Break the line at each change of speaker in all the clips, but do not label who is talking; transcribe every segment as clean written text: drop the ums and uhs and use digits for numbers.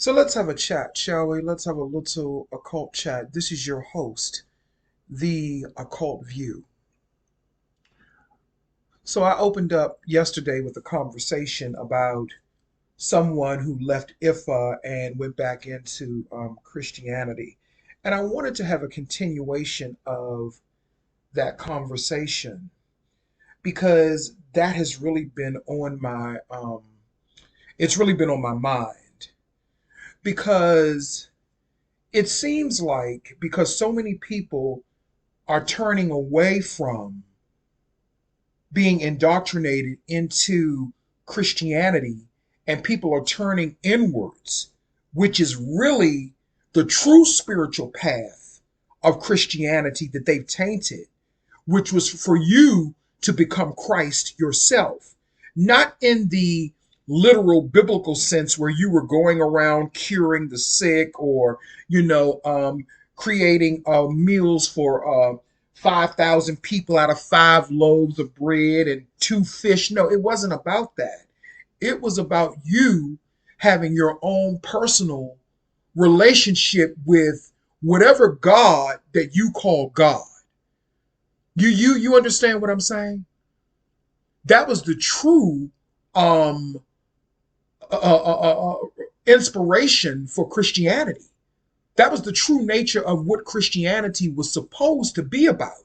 So let's have a chat, shall we? Let's have a little occult chat. This is your host, The Occult View. So I opened up yesterday with a conversation about someone who left Ifa and went back into Christianity. And I wanted to have a continuation of that conversation because that has really been on it's really been on my mind because it seems like because so many people are turning away from being indoctrinated into Christianity and people are turning inwards, which is really the true spiritual path of Christianity that they've tainted, which was for you to become Christ yourself, not in the literal biblical sense where you were going around curing the sick or, creating meals for 5,000 people out of 5 loaves of bread and 2 fish. No, it wasn't about that. It was about you having your own personal relationship with whatever God that you call God. You understand what I'm saying? That was the true um uh, uh, uh, uh, inspiration for Christianity. That was the true nature of what Christianity was supposed to be about.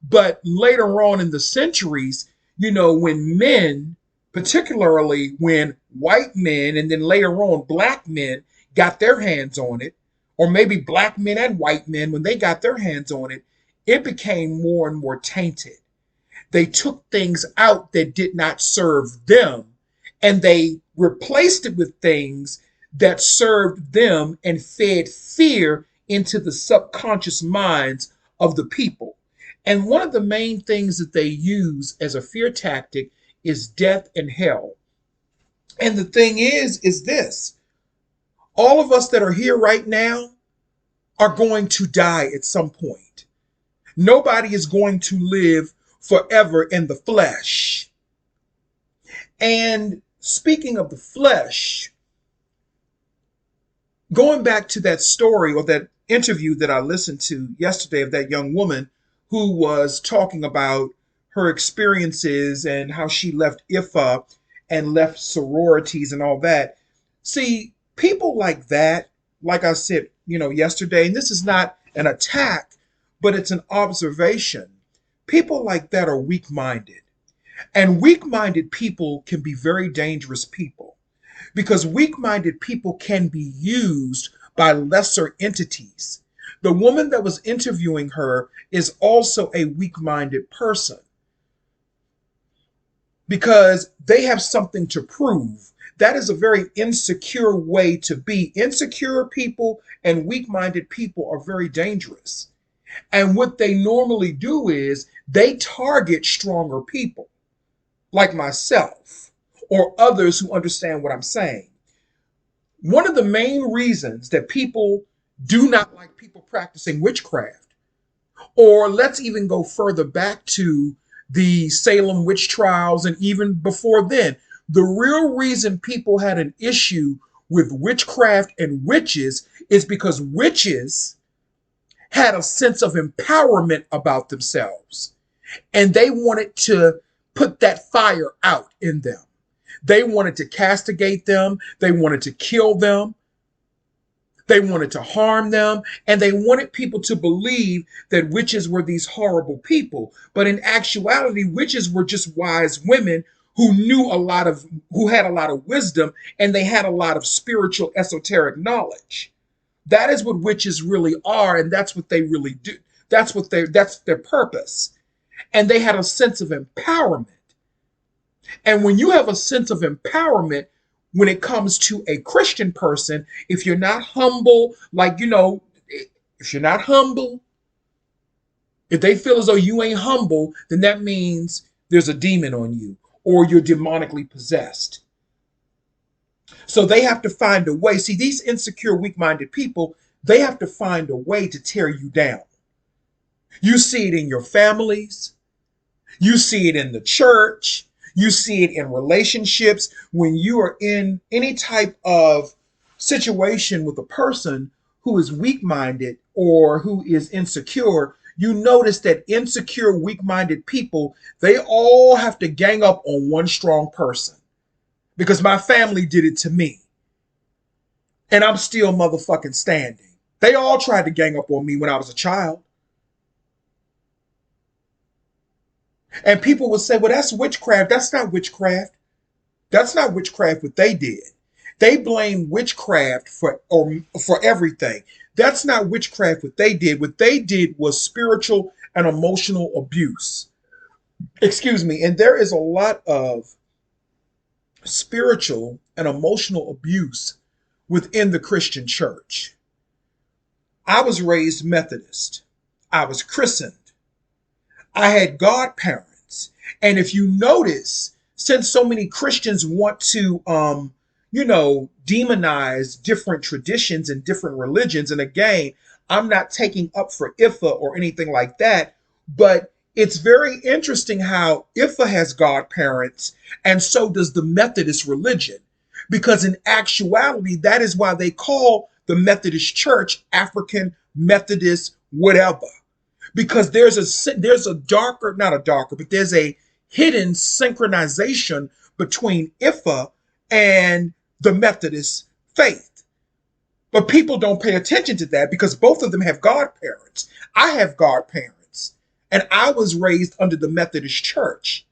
But later on in the centuries, when men, particularly when white men and then later on black men got their hands on it, or maybe black men and white men, when they got their hands on it, it became more and more tainted. They took things out that did not serve them and they replaced it with things that served them and fed fear into the subconscious minds of the people. And one of the main things that they use as a fear tactic is death and hell. And the thing is this: all of us that are here right now are going to die at some point. Nobody is going to live forever in the flesh. And speaking of the flesh, going back to that story or that interview that I listened to yesterday of that young woman who was talking about her experiences and how she left IFA and left sororities and all that. See, people like that, like I said, yesterday, and this is not an attack, but it's an observation. People like that are weak minded. And weak minded people can be very dangerous people because weak minded people can be used by lesser entities. The woman that was interviewing her is also a weak minded person because they have something to prove. That is a very insecure way to be. Insecure people and weak minded people are very dangerous. And what they normally do is they target stronger people like myself or others who understand what I'm saying. One of the main reasons that people do not like people practicing witchcraft, or let's even go further back to the Salem witch trials and even before then, the real reason people had an issue with witchcraft and witches is because witches had a sense of empowerment about themselves and they wanted to put that fire out in them. They wanted to castigate them, they wanted to kill them, they wanted to harm them, and they wanted people to believe that witches were these horrible people. But in actuality, witches were just wise women who had a lot of wisdom, and they had a lot of spiritual, esoteric knowledge. That is what witches really are, and that's what they really do. That's their purpose. And they had a sense of empowerment. And when you have a sense of empowerment, when it comes to a Christian person, if you're not humble, if you're not humble, if they feel as though you ain't humble, then that means there's a demon on you or you're demonically possessed. So they have to find a way. See, these insecure, weak minded people, they have to find a way to tear you down. You see it in your families, you see it in the church, you see it in relationships. When you are in any type of situation with a person who is weak minded or who is insecure, you notice that insecure, weak minded people, they all have to gang up on one strong person because my family did it to me and I'm still motherfucking standing. They all tried to gang up on me when I was a child. And people would say, well, that's witchcraft. That's not witchcraft. That's not witchcraft what they did. They blame witchcraft for everything. That's not witchcraft what they did. What they did was spiritual and emotional abuse. Excuse me. And there is a lot of spiritual and emotional abuse within the Christian church. I was raised Methodist. I was christened. I had godparents. And if you notice, since so many Christians want to, demonize different traditions and different religions, and again, I'm not taking up for Ifa or anything like that, but it's very interesting how Ifa has godparents, and so does the Methodist religion. Because in actuality, that is why they call the Methodist Church African Methodist, whatever, because there's a darker, not a darker, but there's a hidden synchronization between Ifa and the Methodist faith. But people don't pay attention to that because both of them have godparents. I have godparents, and I was raised under the Methodist Church.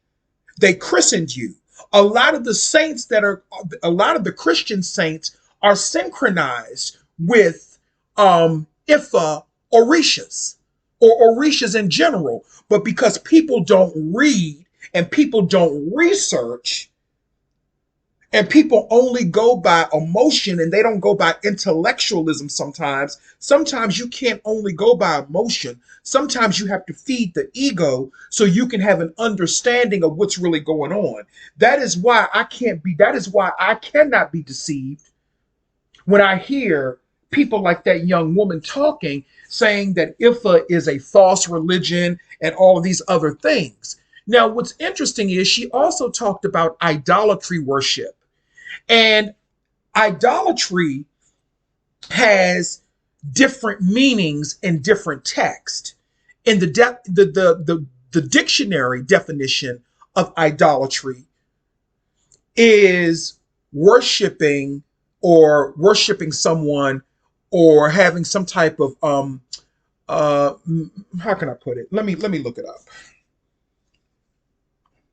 They christened you. A lot of the Christian saints are synchronized with Ifa Orishas or Orishas in general. But because people don't read and people don't research and people only go by emotion and they don't go by intellectualism sometimes you can't only go by emotion. Sometimes you have to feed the ego so you can have an understanding of what's really going on. That is why I cannot be deceived when I hear people like that young woman talking, saying that Ifa is a false religion and all of these other things. Now, what's interesting is she also talked about idolatry worship. And idolatry has different meanings in different texts. In the dictionary definition of idolatry is worshiping someone or having some type of how can I put it? Let me look it up.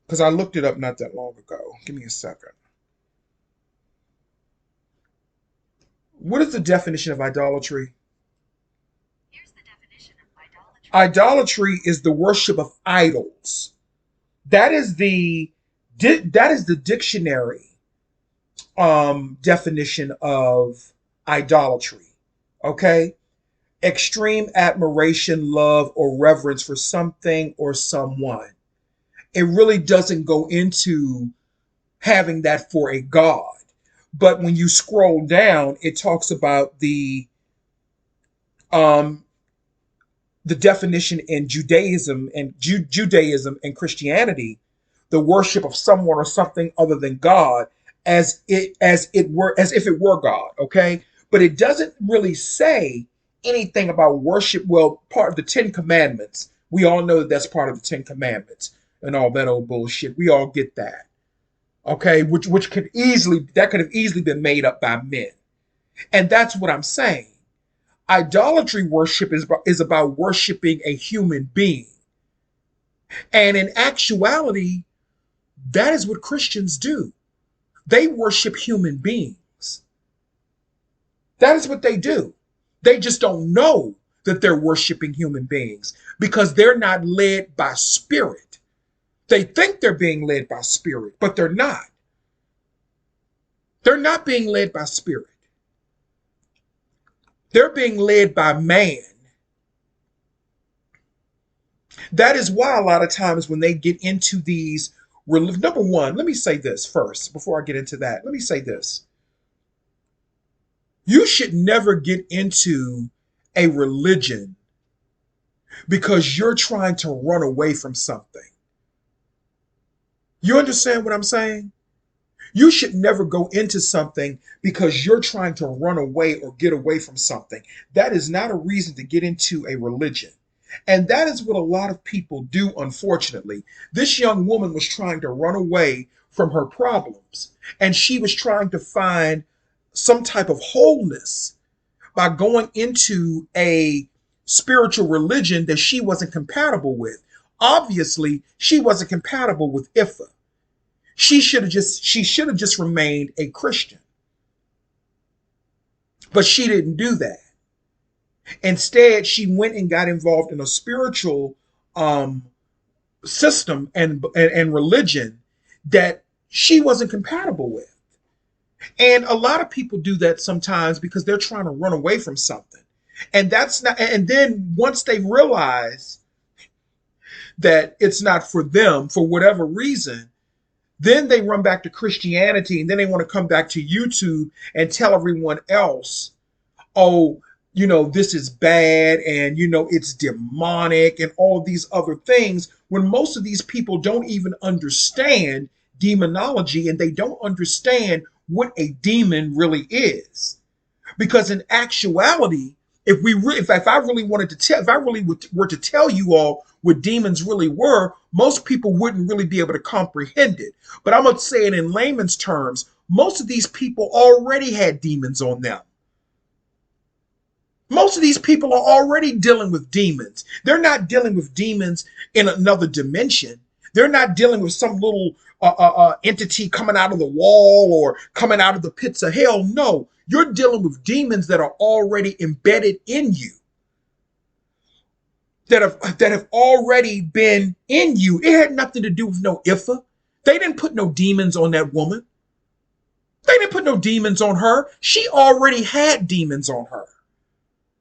Because I looked it up not that long ago. Give me a second. What is the definition of idolatry? Here's the definition of idolatry. Idolatry is the worship of idols. That is the dictionary definition of idolatry. Okay? Extreme admiration, love, or reverence for something or someone. It really doesn't go into having that for a god. But when you scroll down, it talks about the definition in Judaism and Christianity, the worship of someone or something other than God, as if it were God. Okay, but it doesn't really say anything about worship. Well, part of the Ten Commandments, we all know that that's part of the Ten Commandments and all that old bullshit. We all get that. Okay, which could have easily been made up by men. And that's what I'm saying. Idolatry worship is about worshiping a human being. And in actuality, that is what Christians do. They worship human beings. That is what they do. They just don't know that they're worshiping human beings because they're not led by spirit. They think they're being led by spirit, but they're not. They're not being led by spirit. They're being led by man. That is why a lot of times when they get into these, number one, let me say this first before I get into that. Let me say this. You should never get into a religion because you're trying to run away from something. You understand what I'm saying? You should never go into something because you're trying to run away or get away from something. That is not a reason to get into a religion. And that is what a lot of people do, unfortunately. This young woman was trying to run away from her problems, and she was trying to find some type of wholeness by going into a spiritual religion that she wasn't compatible with. Obviously, she wasn't compatible with Ifa. She should have just remained a Christian. But she didn't do that. Instead, she went and got involved in a spiritual um, system and religion that she wasn't compatible with. And a lot of people do that sometimes because they're trying to run away from something. And that's not, and then once they realize that it's not for them for whatever reason, then they run back to Christianity, and then they want to come back to YouTube and tell everyone else, oh, this is bad, and it's demonic and all of these other things, when most of these people don't even understand demonology, and they don't understand what a demon really is. Because in actuality, if I really wanted to tell, if I really were to tell you all what demons really were, most people wouldn't really be able to comprehend it. But I'm going to say it in layman's terms. Most of these people already had demons on them. Most of these people are already dealing with demons. They're not dealing with demons in another dimension. They're not dealing with some little entity coming out of the wall or coming out of the pits of hell. No, you're dealing with demons that are already embedded in you, that have already been in you. It had nothing to do with no Ifa. They didn't put no demons on that woman. They didn't put no demons on her. She already had demons on her.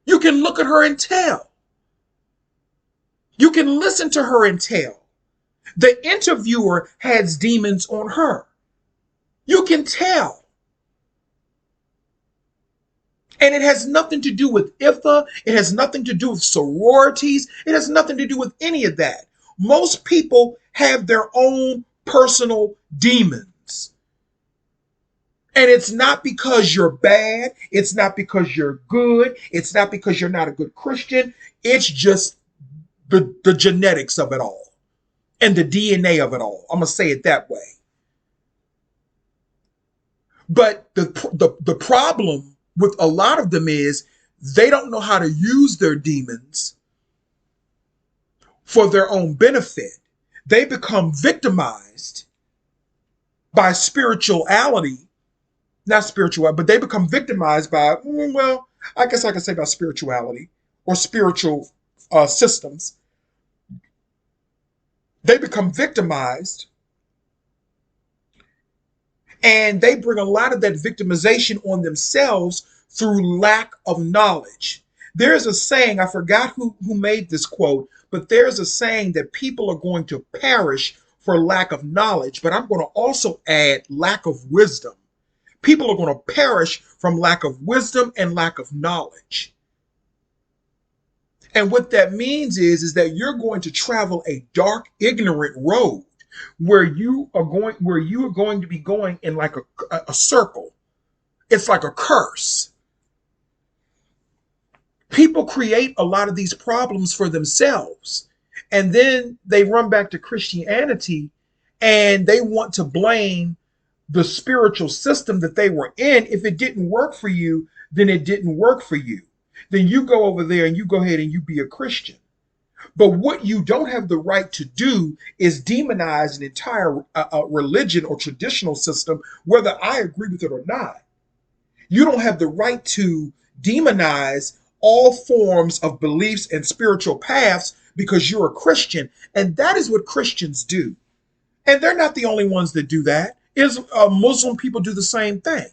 You can look at her and tell. You can listen to her and tell. The interviewer has demons on her. You can tell. And it has nothing to do with Ifa. It has nothing to do with sororities. It has nothing to do with any of that. Most people have their own personal demons. And it's not because you're bad. It's not because you're good. It's not because you're not a good Christian. It's just the genetics of it all and the DNA of it all. I'm going to say it that way. But the problem with a lot of them is they don't know how to use their demons for their own benefit. They become victimized by spirituality. Not spiritual, but they become victimized by, well, I guess I could say by spirituality or spiritual systems. They become victimized, and they bring a lot of that victimization on themselves through lack of knowledge. There's a saying, I forgot who made this quote, but there's a saying that people are going to perish for lack of knowledge, but I'm going to also add lack of wisdom. People are going to perish from lack of wisdom and lack of knowledge. And what that means is that you're going to travel a dark, ignorant road where you are going to be going in like a circle. It's like a curse. People create a lot of these problems for themselves, and then they run back to Christianity and they want to blame the spiritual system that they were in. If it didn't work for you, then it didn't work for you. Then you go over there and you go ahead and you be a Christian. But what you don't have the right to do is demonize an entire religion or traditional system, whether I agree with it or not. You don't have the right to demonize all forms of beliefs and spiritual paths because you're a Christian. And that is what Christians do. And they're not the only ones that do that. Muslim people do the same thing.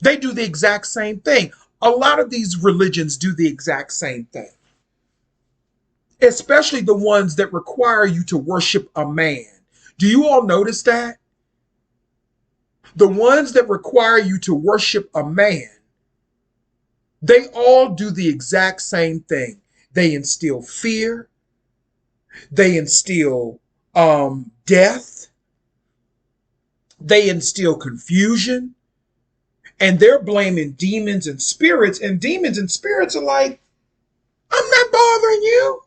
They do the exact same thing. A lot of these religions do the exact same thing, especially the ones that require you to worship a man. Do you all notice that? The ones that require you to worship a man, they all do the exact same thing. They instill fear. They instill death. They instill confusion, and they're blaming demons and spirits, and demons and spirits are like, I'm not bothering you.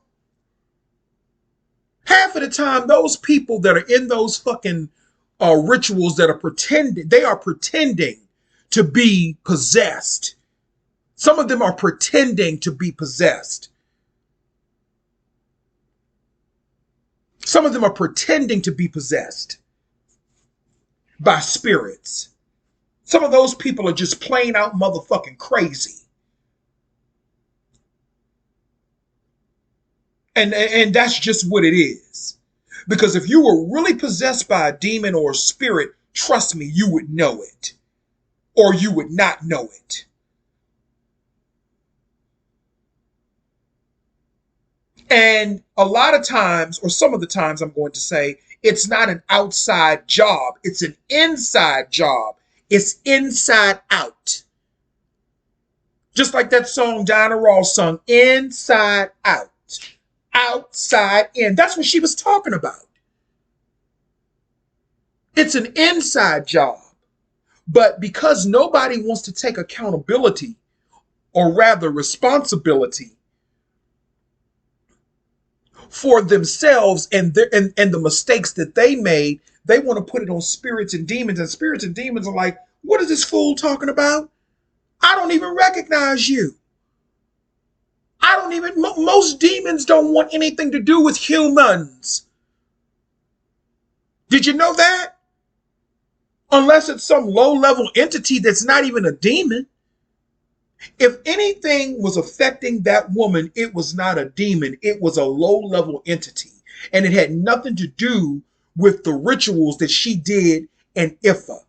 Half of the time, those people that are in those fucking rituals that are pretending, they are pretending to be possessed. Some of them are pretending to be possessed. Some of them are pretending to be possessed by spirits. Some of those people are just plain out motherfucking crazy. And that's just what it is. Because if you were really possessed by a demon or a spirit, trust me, you would know it. Or you would not know it. And a lot of times, or some of the times I'm going to say, it's not an outside job. It's an inside job. It's inside out. Just like that song Diana Ross sung, Inside Out. Outside in. That's what she was talking about. It's an inside job. But because nobody wants to take accountability, or rather responsibility, for themselves and the mistakes that they made, they want to put it on spirits and demons. And spirits and demons are like, what is this fool talking about? I don't even recognize you. Most demons don't want anything to do with humans. Did you know that? Unless it's some low-level entity that's not even a demon. If anything was affecting that woman, it was not a demon. It was a low-level entity. And it had nothing to do with the rituals that she did in Ifa.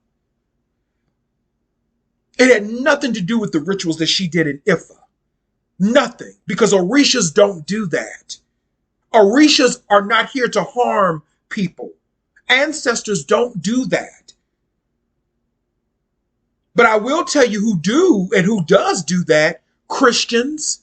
It had nothing to do with the rituals that she did in Ifa. Nothing. Because Orishas don't do that. Orishas are not here to harm people. Ancestors don't do that. But I will tell you who do and who does do that. Christians.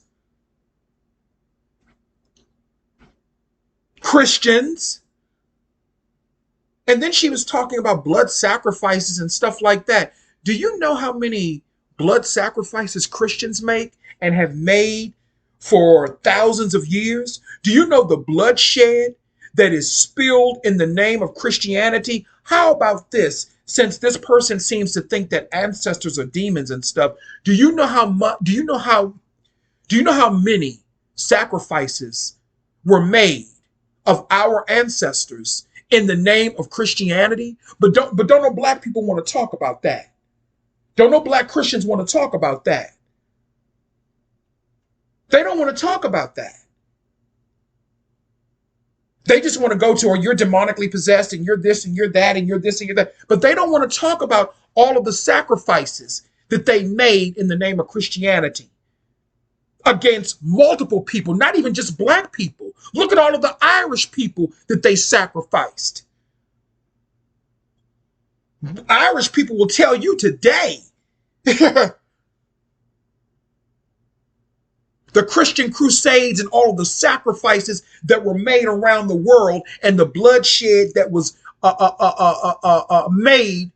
And then she was talking about blood sacrifices and stuff like that. Do you know how many blood sacrifices Christians make and have made for thousands of years? Do you know the bloodshed that is spilled in the name of Christianity? How about this? Since this person seems to think that ancestors are demons and stuff, do you know how many sacrifices were made of our ancestors in the name of Christianity? But don't know black people want to talk about that. Don't know black Christians want to talk about that. They don't want to talk about that. They just want to go to, or you're demonically possessed and you're this and you're that and you're this and you're that. But they don't want to talk about all of the sacrifices that they made in the name of Christianity against multiple people, not even just black people. Look at all of the Irish people that they sacrificed. Irish people will tell you today the Christian crusades and all of the sacrifices that were made around the world and the bloodshed that was made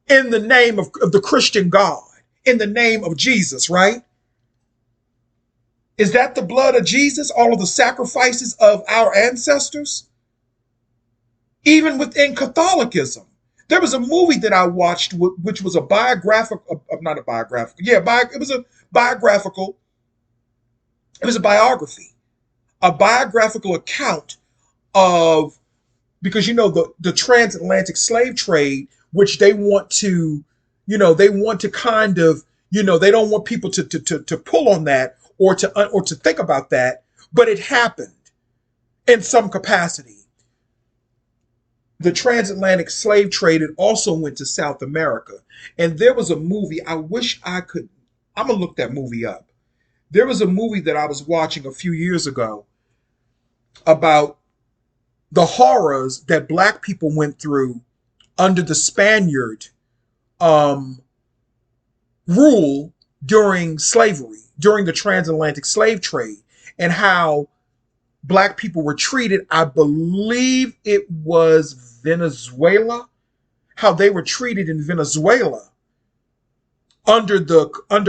in the name of the Christian God, in the name of Jesus, right? Is that the blood of Jesus? All of the sacrifices of our ancestors? Even within Catholicism. There was a movie that I watched, which was a biographical, not a biographical, it was a biographical. It was a biography, a biographical account of, because the transatlantic slave trade, which they want to, kind of, they don't want people to pull on that or to think about that, but it happened in some capacity. The transatlantic slave trade, it also went to South America. And there was a movie, I'm going to look that movie up. There was a movie that I was watching a few years ago about the horrors that black people went through under the Spaniard rule during slavery, during the transatlantic slave trade, and how black people were treated. I believe it was Venezuela. how they were treated in Venezuela under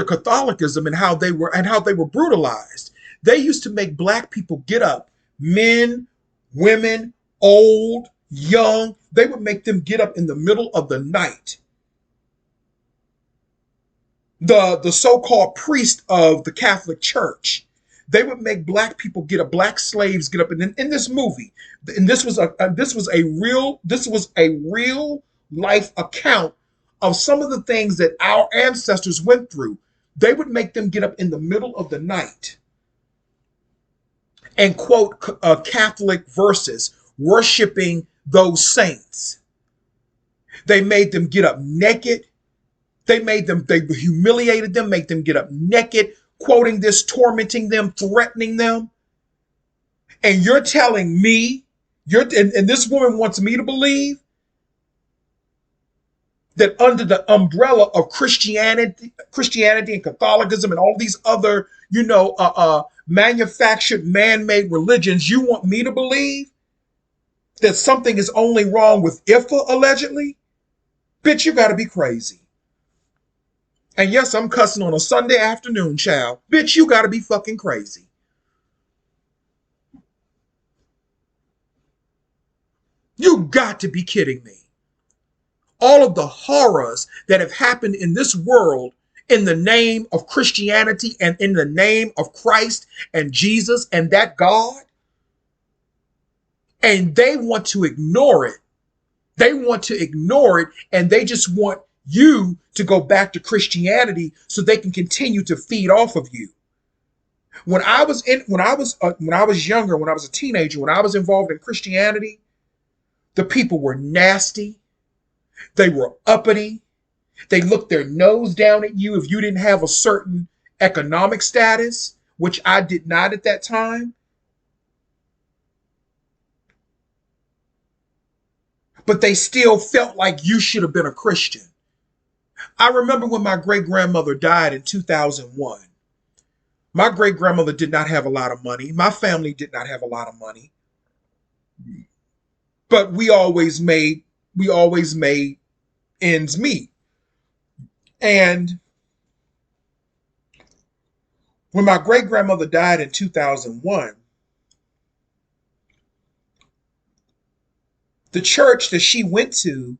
Catholicism, and how they were brutalized. They used to make black people get up, men, women, old, young. They would make them get up in the middle of the night. The so-called priest of the Catholic Church, they would make black people get up, black slaves get up. And in this movie, and this was a real life account of some of the things that our ancestors went through. They would make them get up in the middle of the night and quote Catholic verses, worshiping those saints. They made them get up naked. They humiliated them, made them get up naked, quoting this, tormenting them, threatening them. And you're telling me, and this woman wants me to believe that under the umbrella of Christianity and Catholicism and all these other, manufactured, man-made religions, you want me to believe that something is only wrong with Ifa, allegedly? Bitch, you gotta be crazy. And yes, I'm cussing on a Sunday afternoon, child. Bitch, you gotta be fucking crazy. You got to be kidding me. All of the horrors that have happened in this world in the name of Christianity and in the name of Christ and Jesus and that God. And they want to ignore it. They want to ignore it, and they just want you to go back to Christianity so they can continue to feed off of you. When I was younger, when I was a teenager, when I was involved in Christianity, the people were nasty. They were uppity. They looked their nose down at you if you didn't have a certain economic status, which I did not at that time. But they still felt like you should have been a Christian. I remember when my great-grandmother died in 2001. My great-grandmother did not have a lot of money. My family did not have a lot of money. But we always made ends meet. And when my great-grandmother died in 2001, the church that she went to,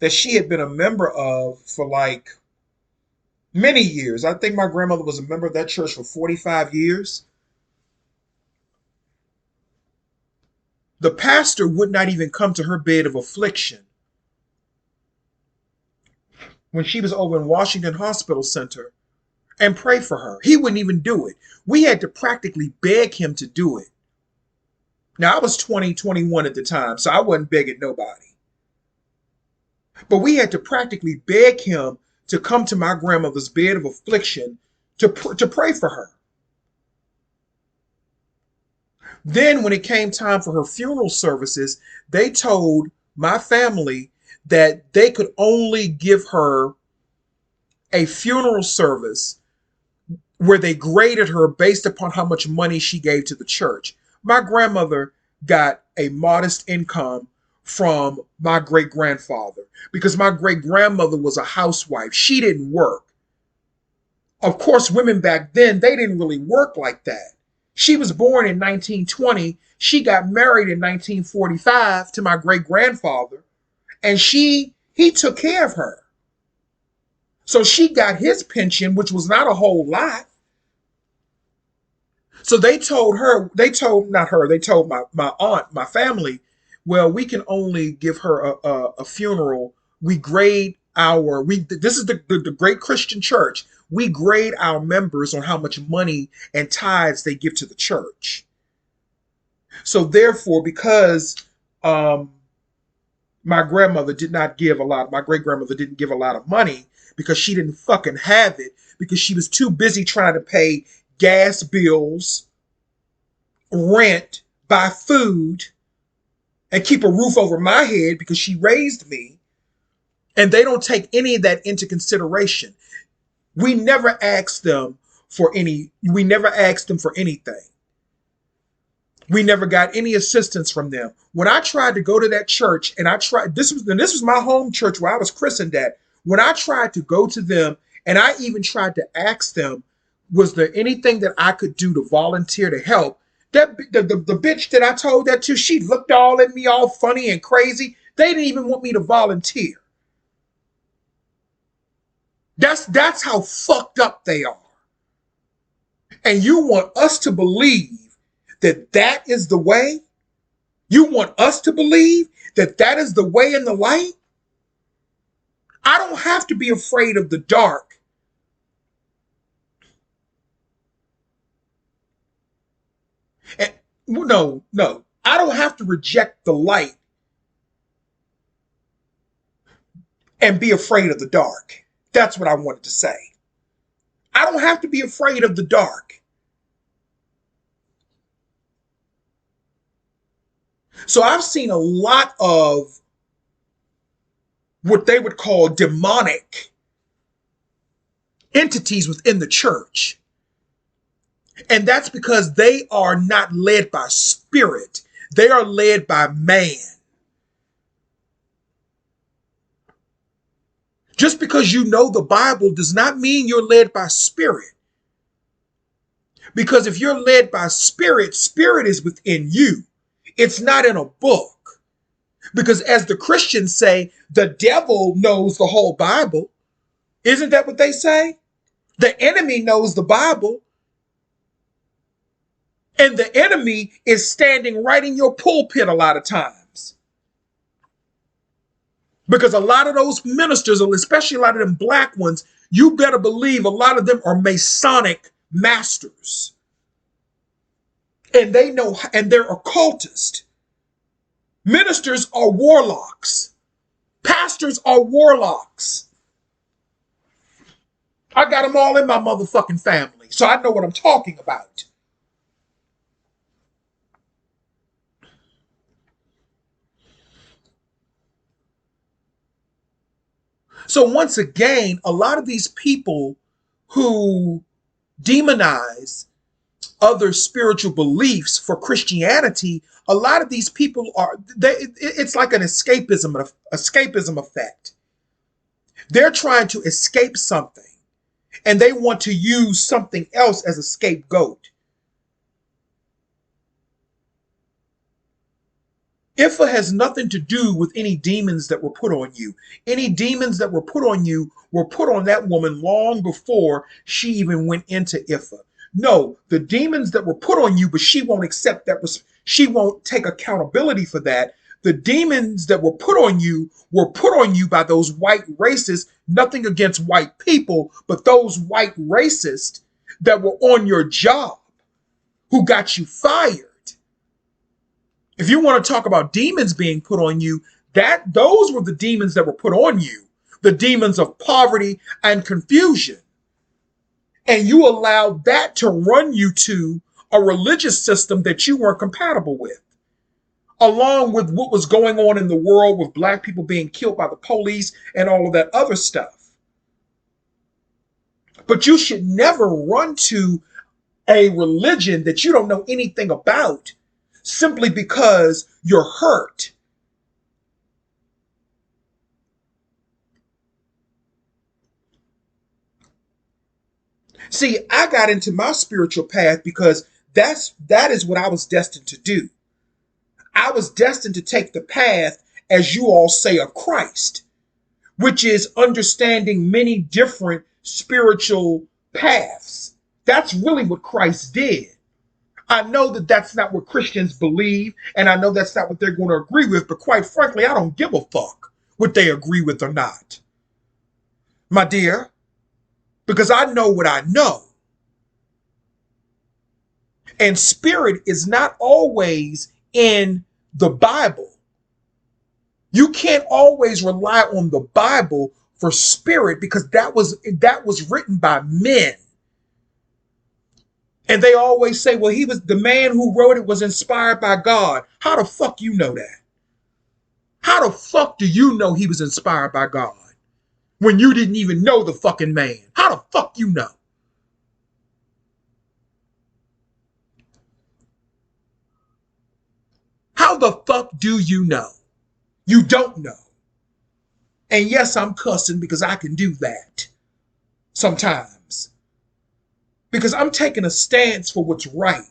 that she had been a member of for like many years. I think my grandmother was a member of that church for 45 years. The pastor would not even come to her bed of affliction when she was over in Washington Hospital Center and pray for her. He wouldn't even do it. We had to practically beg him to do it. Now, I was 20, 21 at the time, so I wasn't begging nobody. But we had to practically beg him to come to my grandmother's bed of affliction to pray for her. Then when it came time for her funeral services, they told my family that they could only give her a funeral service where they graded her based upon how much money she gave to the church. My grandmother got a modest income from my great-grandfather because my great-grandmother was a housewife. She didn't work. Of course, women back then, they didn't really work like that. She was born in 1920. She got married in 1945 to my great-grandfather, and he took care of her. So she got his pension, which was not a whole lot. So they told my aunt, my family, well, we can only give her a funeral. We grade this is the great Christian church. We grade our members on how much money and tithes they give to the church. So therefore, because my great-grandmother didn't give a lot of money because she didn't fucking have it, because she was too busy trying to pay gas bills, rent, buy food, and keep a roof over my head because she raised me. And they don't take any of that into consideration. We never asked them for anything. We never got any assistance from them. When I tried to go to that church, and this was my home church where I was christened at. When I tried to go to them, and I even tried to ask them, was there anything that I could do to volunteer to help? That the bitch that I told that to, she looked all at me all funny and crazy. They didn't even want me to volunteer. That's how fucked up they are. And you want us to believe that that is the way? You want us to believe that that is the way and the light? I don't have to be afraid of the dark. And, no. I don't have to reject the light and be afraid of the dark. That's what I wanted to say. I don't have to be afraid of the dark. So I've seen a lot of what they would call demonic entities within the church. And that's because they are not led by spirit. They are led by man. Just because you know the Bible does not mean you're led by spirit. Because if you're led by spirit, spirit is within you. It's not in a book. Because as the Christians say, the devil knows the whole Bible. Isn't that what they say? The enemy knows the Bible. And the enemy is standing right in your pulpit a lot of times. Because a lot of those ministers, especially a lot of them black ones, you better believe a lot of them are Masonic masters. And they know, and they're occultists. Ministers are warlocks. Pastors are warlocks. I got them all in my motherfucking family, so I know what I'm talking about. So once again, a lot of these people who demonize other spiritual beliefs for Christianity, a lot of these people it's like an escapism effect. They're trying to escape something and they want to use something else as a scapegoat. Ifa has nothing to do with any demons that were put on you. Any demons that were put on you were put on that woman long before she even went into Ifa. No, the demons that were put on you, but she won't accept that. She won't take accountability for that. The demons that were put on you by those white racists, nothing against white people, but those white racists that were on your job who got you fired. If you want to talk about demons being put on you, those were the demons that were put on you. The demons of poverty and confusion. And you allowed that to run you to a religious system that you weren't compatible with. Along with what was going on in the world with black people being killed by the police and all of that other stuff. But you should never run to a religion that you don't know anything about simply because you're hurt. See, I got into my spiritual path because that is what I was destined to do. I was destined to take the path, as you all say, of Christ, which is understanding many different spiritual paths. That's really what Christ did. I know that that's not what Christians believe, and I know that's not what they're going to agree with, but quite frankly, I don't give a fuck what they agree with or not. My dear, because I know what I know. And spirit is not always in the Bible. You can't always rely on the Bible for spirit because that was written by men. And they always say, well, the man who wrote it was inspired by God. How the fuck you know that? How the fuck do you know he was inspired by God when you didn't even know the fucking man? How the fuck you know? How the fuck do you know? You don't know. And yes, I'm cussing because I can do that sometimes. Because I'm taking a stance for what's right.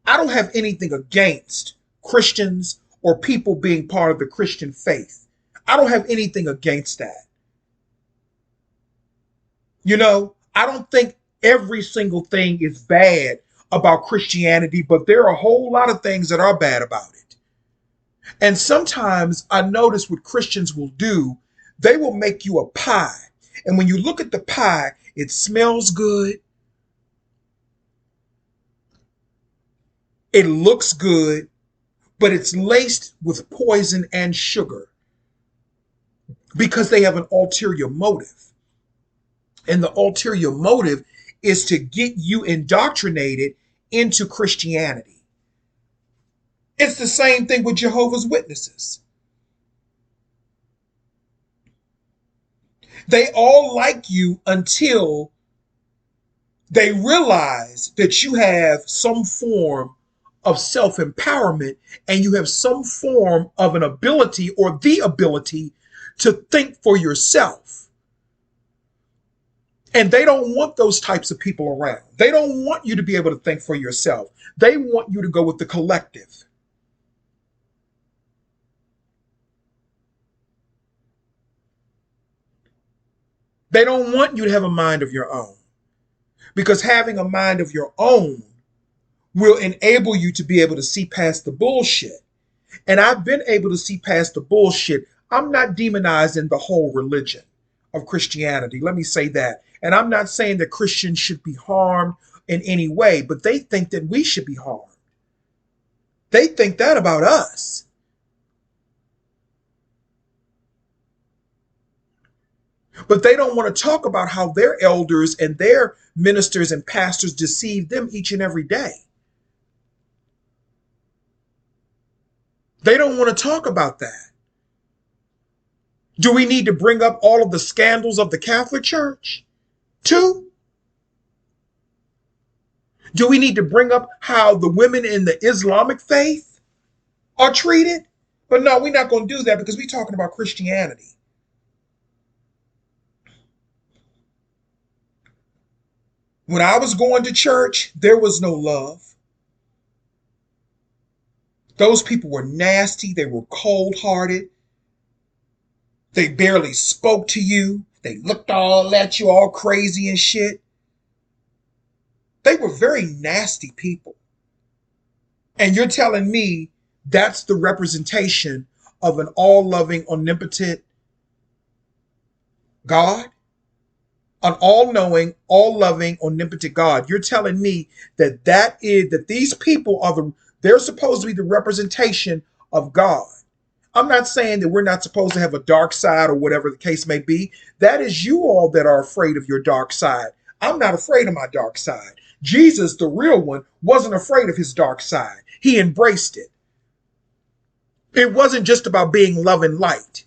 I don't have anything against Christians or people being part of the Christian faith. I don't have anything against that. You know, I don't think every single thing is bad about Christianity, but there are a whole lot of things that are bad about it. And sometimes I notice what Christians will do, they will make you a pie. And when you look at the pie, it smells good. It looks good, but it's laced with poison and sugar because they have an ulterior motive. And the ulterior motive is to get you indoctrinated into Christianity. It's the same thing with Jehovah's Witnesses. They all like you until they realize that you have some form of self-empowerment and you have some form of an ability or the ability to think for yourself. And they don't want those types of people around. They don't want you to be able to think for yourself. They want you to go with the collective. They don't want you to have a mind of your own, because having a mind of your own will enable you to be able to see past the bullshit. And I've been able to see past the bullshit. I'm not demonizing the whole religion of Christianity. Let me say that. And I'm not saying that Christians should be harmed in any way, but they think that we should be harmed. They think that about us. But they don't want to talk about how their elders and their ministers and pastors deceive them each and every day. They don't want to talk about that. Do we need to bring up all of the scandals of the Catholic Church too? Do we need to bring up how the women in the Islamic faith are treated? But no, we're not going to do that because we're talking about Christianity. When I was going to church, there was no love. Those people were nasty. They were cold-hearted. They barely spoke to you. They looked all at you all crazy and shit. They were very nasty people. And you're telling me that's the representation of an all-loving, omnipotent God? An all-knowing, all-loving, omnipotent God. You're telling me that these people they're supposed to be the representation of God. I'm not saying that we're not supposed to have a dark side or whatever the case may be. That is you all that are afraid of your dark side. I'm not afraid of my dark side. Jesus, the real one, wasn't afraid of his dark side. He embraced it. It wasn't just about being love and light.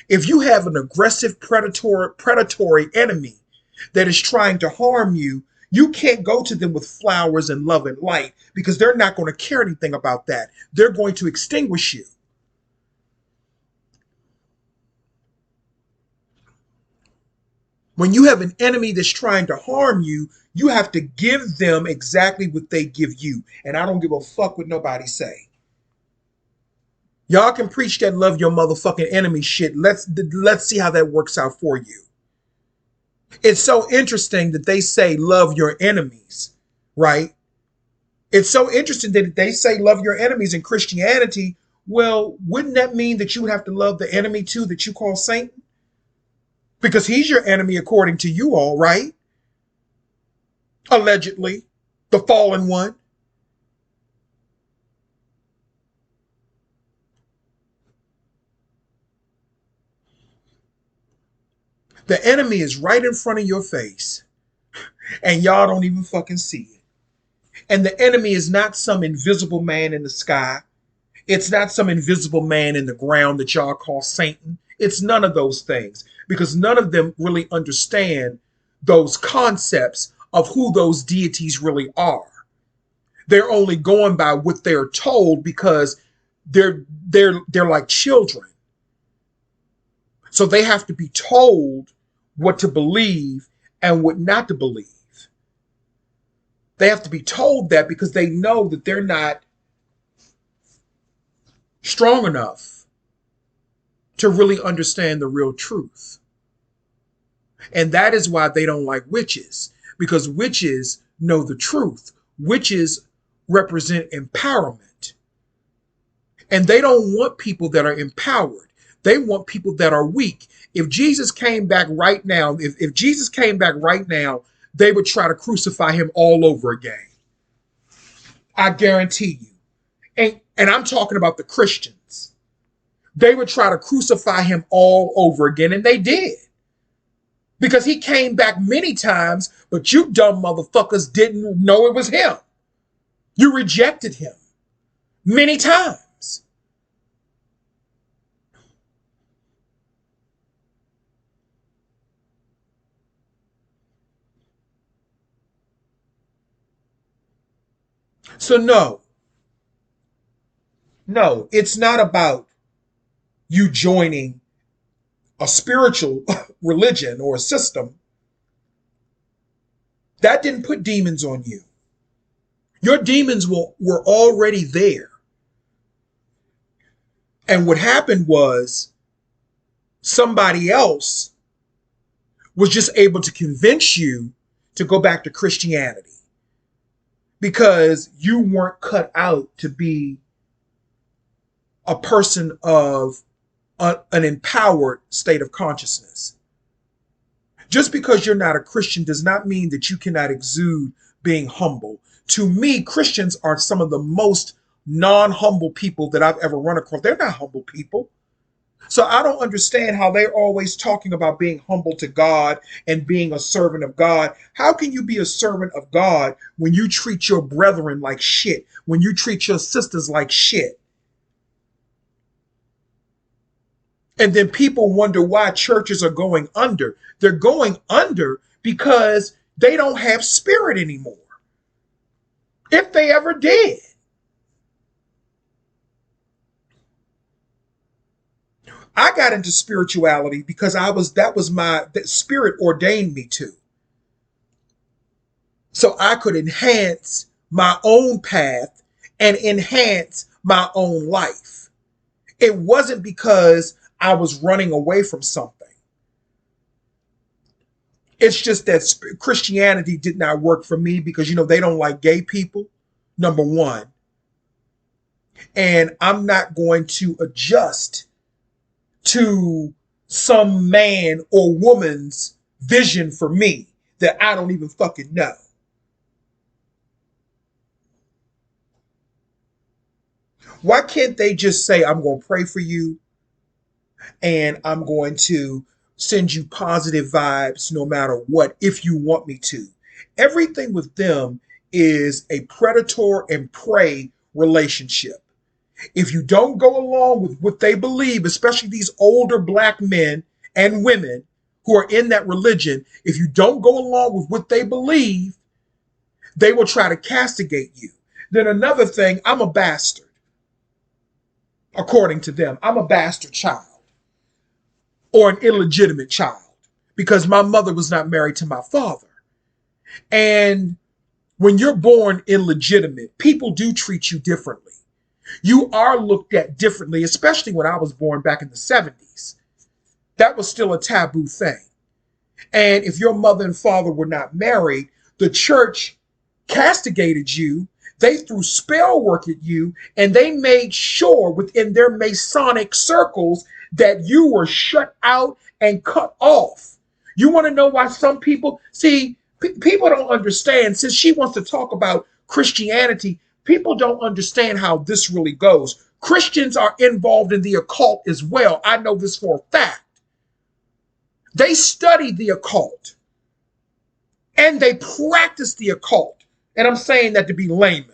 If you have an aggressive, predatory enemy that is trying to harm you, you can't go to them with flowers and love and light because they're not going to care anything about that. They're going to extinguish you. When you have an enemy that's trying to harm you, you have to give them exactly what they give you. And I don't give a fuck what nobody say. Y'all can preach that love your motherfucking enemy shit. Let's see how that works out for you. It's so interesting that they say love your enemies, right? It's so interesting that they say love your enemies in Christianity. Well, wouldn't that mean that you would have to love the enemy too that you call Satan? Because he's your enemy according to you all, right? Allegedly, the fallen one. The enemy is right in front of your face, and y'all don't even fucking see it. And the enemy is not some invisible man in the sky. It's not some invisible man in the ground that y'all call Satan. It's none of those things, because none of them really understand those concepts of who those deities really are. They're only going by what they're told because they're like children. So they have to be told what to believe and what not to believe. They have to be told that because they know that they're not strong enough to really understand the real truth. And that is why they don't like witches, because witches know the truth. Witches represent empowerment. And they don't want people that are empowered. They want people that are weak. If Jesus came back right now, if Jesus came back right now, they would try to crucify him all over again. I guarantee you. And I'm talking about the Christians. They would try to crucify him all over again, and they did. Because he came back many times, but you dumb motherfuckers didn't know it was him. You rejected him many times. So no, it's not about you joining a spiritual religion or a system. That didn't put demons on you. Your demons were already there. And what happened was somebody else was just able to convince you to go back to Christianity because you weren't cut out to be a person of an empowered state of consciousness. Just because you're not a Christian does not mean that you cannot exude being humble. To me, Christians are some of the most non-humble people that I've ever run across. They're not humble people. So I don't understand how they're always talking about being humble to God and being a servant of God. How can you be a servant of God when you treat your brethren like shit, when you treat your sisters like shit? And then people wonder why churches are going under. They're going under because they don't have spirit anymore. If they ever did. I got into spirituality because that spirit ordained me to. So I could enhance my own path and enhance my own life. It wasn't because I was running away from something. It's just that Christianity did not work for me because, they don't like gay people, number one. And I'm not going to adjust to some man or woman's vision for me that I don't even fucking know. Why can't they just say, I'm going to pray for you and I'm going to send you positive vibes no matter what, if you want me to? Everything with them is a predator and prey relationship. If you don't go along with what they believe, especially these older black men and women who are in that religion, if you don't go along with what they believe, they will try to castigate you. Then another thing, I'm a bastard. According to them, I'm a bastard child or an illegitimate child because my mother was not married to my father. And when you're born illegitimate, people do treat you differently. You are looked at differently, especially when I was born back in the 70s. That was still a taboo thing. And if your mother and father were not married, the church castigated you. They threw spell work at you, and they made sure within their Masonic circles that you were shut out and cut off. You want to know why some people, people don't understand. Since she wants to talk about Christianity, people don't understand how this really goes. Christians are involved in the occult as well. I know this for a fact. They study the occult and they practice the occult. And I'm saying that to be layman.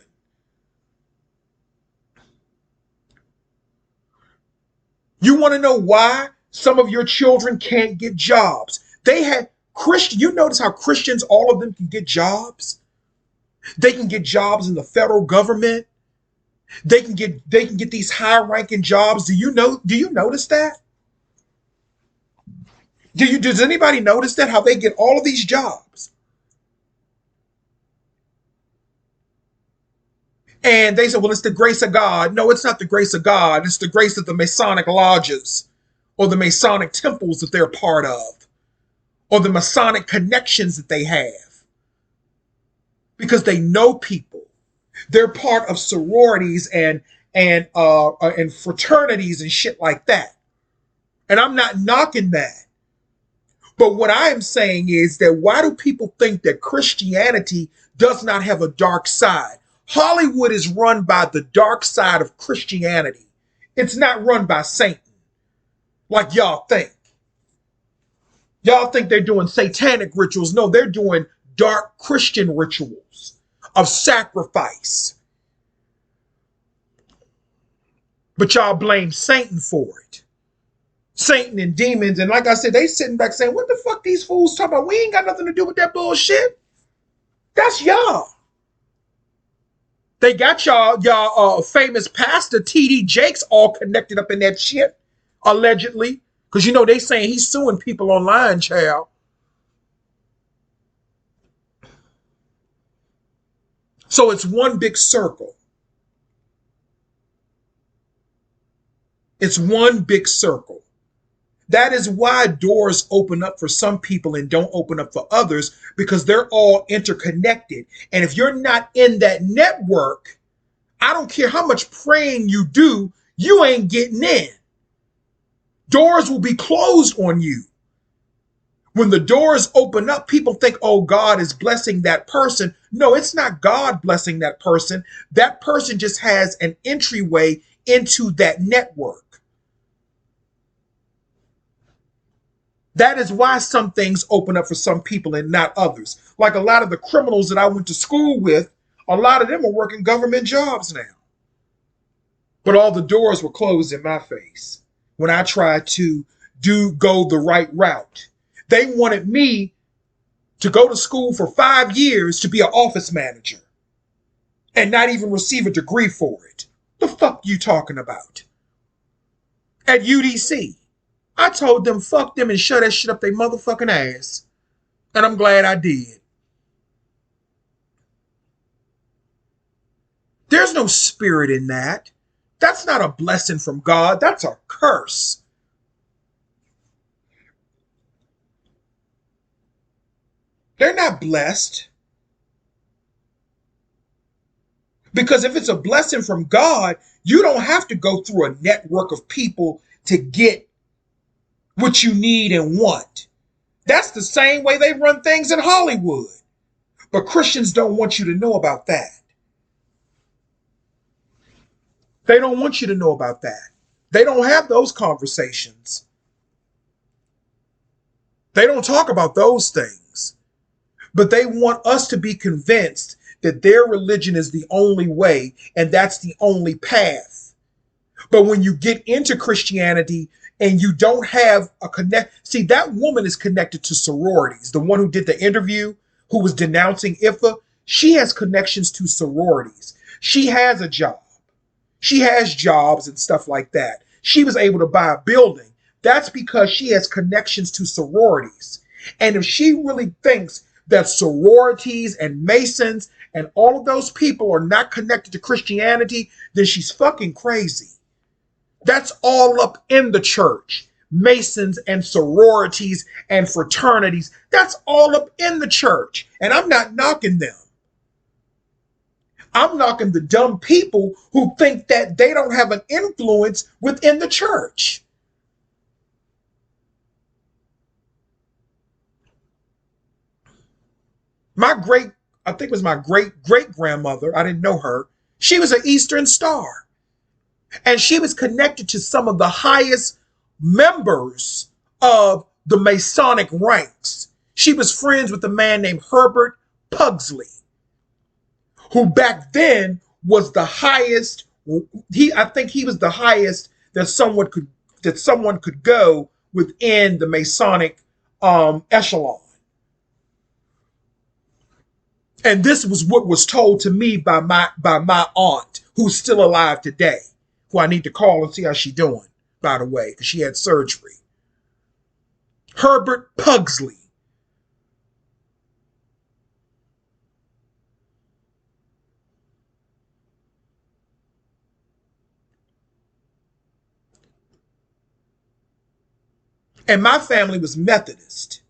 You want to know why some of your children can't get jobs? They had Christian. You notice how Christians, all of them, can get jobs? They can get jobs in the federal government. They can get these high-ranking jobs. Do you notice that? Does anybody notice that? How they get all of these jobs? And they say, well, it's the grace of God. No, it's not the grace of God. It's the grace of the Masonic lodges or the Masonic temples that they're part of or the Masonic connections that they have because they know people. They're part of sororities and fraternities and shit like that. And I'm not knocking that. But what I am saying is that why do people think that Christianity does not have a dark side? Hollywood is run by the dark side of Christianity. It's not run by Satan, like y'all think. Y'all think they're doing satanic rituals. No, they're doing dark Christian rituals of sacrifice. But y'all blame Satan for it. Satan and demons. And like I said, they sitting back saying, what the fuck these fools talking about? We ain't got nothing to do with that bullshit. That's y'all. They got y'all famous pastor T.D. Jakes all connected up in that shit, allegedly. Because, they saying he's suing people online, child. So it's one big circle. It's one big circle. That is why doors open up for some people and don't open up for others, because they're all interconnected. And if you're not in that network, I don't care how much praying you do, you ain't getting in. Doors will be closed on you. When the doors open up, people think, oh, God is blessing that person. No, it's not God blessing that person. That person just has an entryway into that network. That is why some things open up for some people and not others. Like a lot of the criminals that I went to school with, a lot of them are working government jobs now. But all the doors were closed in my face when I tried to go the right route. They wanted me to go to school for 5 years to be an office manager and not even receive a degree for it. The fuck you talking about? At UDC. I told them, fuck them and shut that shit up their motherfucking ass. And I'm glad I did. There's no spirit in that. That's not a blessing from God. That's a curse. They're not blessed. Because if it's a blessing from God, you don't have to go through a network of people to get what you need and want. That's the same way they run things in Hollywood. But Christians don't want you to know about that. They don't want you to know about that. They don't have those conversations. They don't talk about those things. But they want us to be convinced that their religion is the only way and that's the only path. But when you get into Christianity and you don't have a connect, see, that woman is connected to sororities. The one who did the interview, who was denouncing IFA, she has connections to sororities. She has a job. She has jobs and stuff like that. She was able to buy a building. That's because she has connections to sororities. And if she really thinks that sororities and Masons and all of those people are not connected to Christianity, then she's fucking crazy. That's all up in the church. Masons and sororities and fraternities. That's all up in the church. And I'm not knocking them. I'm knocking the dumb people who think that they don't have an influence within the church. I think it was my great grandmother. I didn't know her. She was an Eastern Star. And she was connected to some of the highest members of the Masonic ranks. She was friends with a man named Herbert Pugsley, who back then was the highest. I think he was the highest that someone could go within the Masonic echelon. And this was what was told to me by my aunt, who's still alive today, who I need to call and see how she's doing, by the way, because she had surgery. Herbert Pugsley. And my family was Methodist.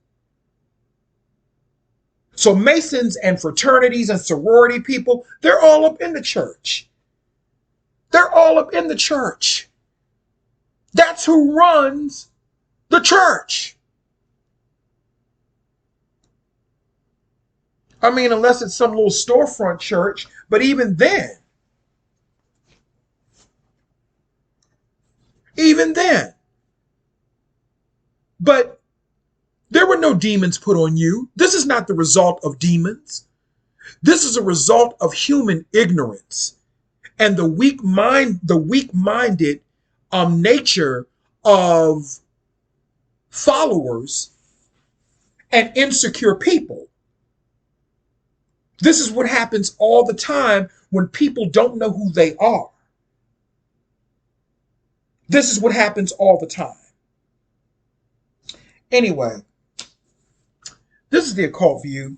So Masons and fraternities and sorority people, they're all up in the church. They're all up in the church. That's who runs the church. I mean, unless it's some little storefront church, but even then, but there were no demons put on you. This is not the result of demons. This is a result of human ignorance and the weak-minded nature of followers and insecure people. This is what happens all the time when people don't know who they are. This is what happens all the time. Anyway, this is the Occult View.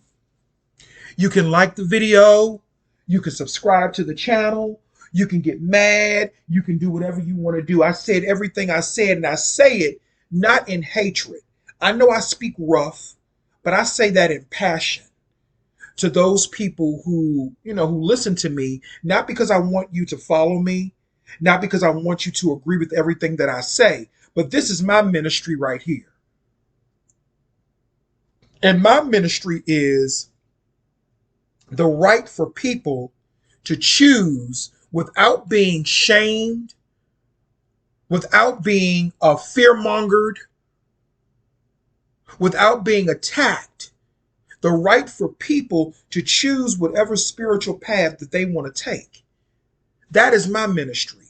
You can like the video. You can subscribe to the channel. You can get mad. You can do whatever you want to do. I said everything I said, and I say it not in hatred. I know I speak rough, but I say that in passion to those people who listen to me, not because I want you to follow me, not because I want you to agree with everything that I say, but this is my ministry right here. And my ministry is the right for people to choose without being shamed, without being fear-mongered, without being attacked. The right for people to choose whatever spiritual path that they want to take. That is my ministry.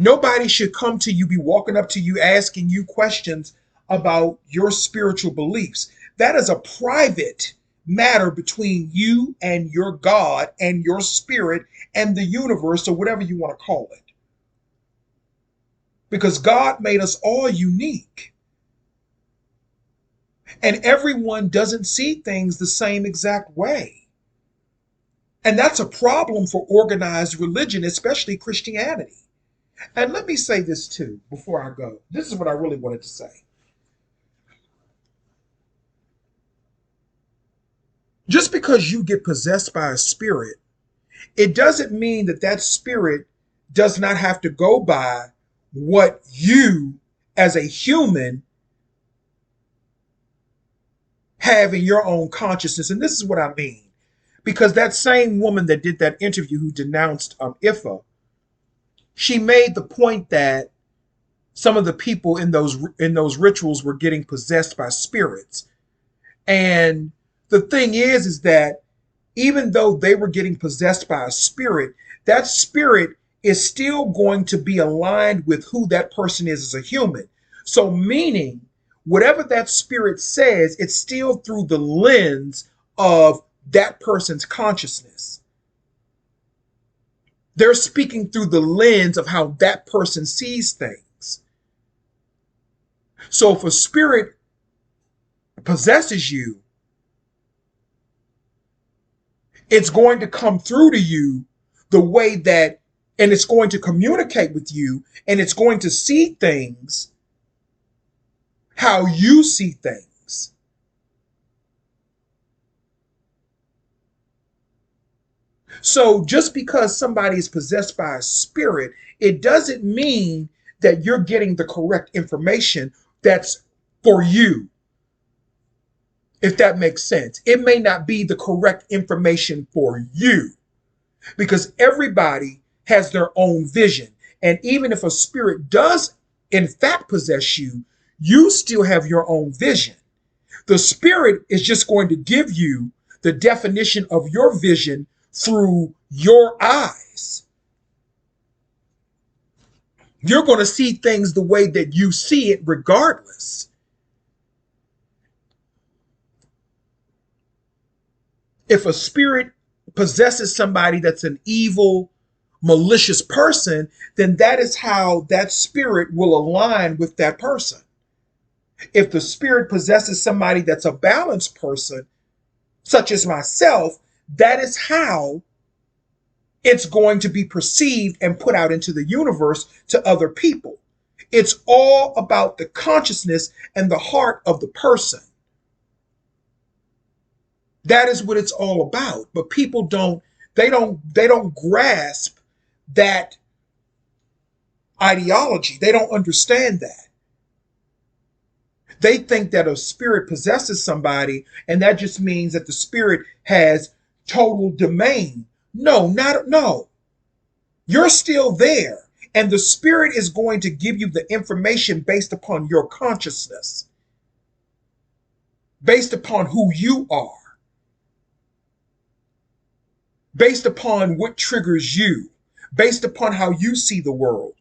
Nobody should come to you, be walking up to you, asking you questions about your spiritual beliefs. That is a private matter between you and your God and your spirit and the universe, or whatever you want to call it. Because God made us all unique. And everyone doesn't see things the same exact way. And that's a problem for organized religion, especially Christianity. And let me say this too, before I go. This is what I really wanted to say. Just because you get possessed by a spirit, it doesn't mean that that spirit does not have to go by what you as a human have in your own consciousness. And this is what I mean. Because that same woman that did that interview who denounced Ifa, she made the point that some of the people in those rituals were getting possessed by spirits. And the thing is that even though they were getting possessed by a spirit, that spirit is still going to be aligned with who that person is as a human. So meaning, whatever that spirit says, it's still through the lens of that person's consciousness. They're speaking through the lens of how that person sees things. So if a spirit possesses you, it's going to come through to you the way that, and it's going to communicate with you, and it's going to see things how you see things. So just because somebody is possessed by a spirit, it doesn't mean that you're getting the correct information that's for you. If that makes sense. It may not be the correct information for you, because everybody has their own vision. And even if a spirit does in fact possess you, you still have your own vision. The spirit is just going to give you the definition of your vision through your eyes. You're going to see things the way that you see it regardless. If a spirit possesses somebody that's an evil, malicious person, then that is how that spirit will align with that person. If the spirit possesses somebody that's a balanced person, such as myself, that is how it's going to be perceived and put out into the universe to other people. It's all about the consciousness and the heart of the person. That is what it's all about. But people don't grasp that ideology. They don't understand that. They think that a spirit possesses somebody and that just means that the spirit has total domain. No. You're still there. And the spirit is going to give you the information based upon your consciousness, based upon who you are, based upon what triggers you, based upon how you see the world.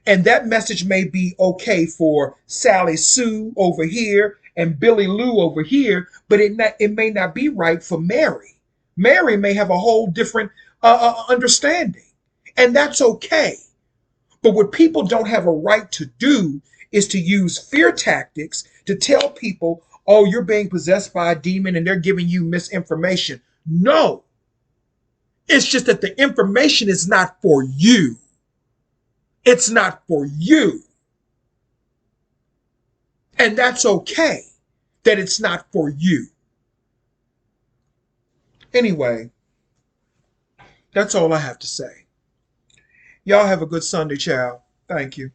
And that message may be okay for Sally Sue over here and Billy Lou over here, but it may not be right for Mary. Mary may have a whole different understanding, and that's okay. But what people don't have a right to do is to use fear tactics to tell people, oh, you're being possessed by a demon and they're giving you misinformation. No, it's just that the information is not for you. It's not for you. And that's okay that it's not for you. Anyway, that's all I have to say. Y'all have a good Sunday, child. Thank you.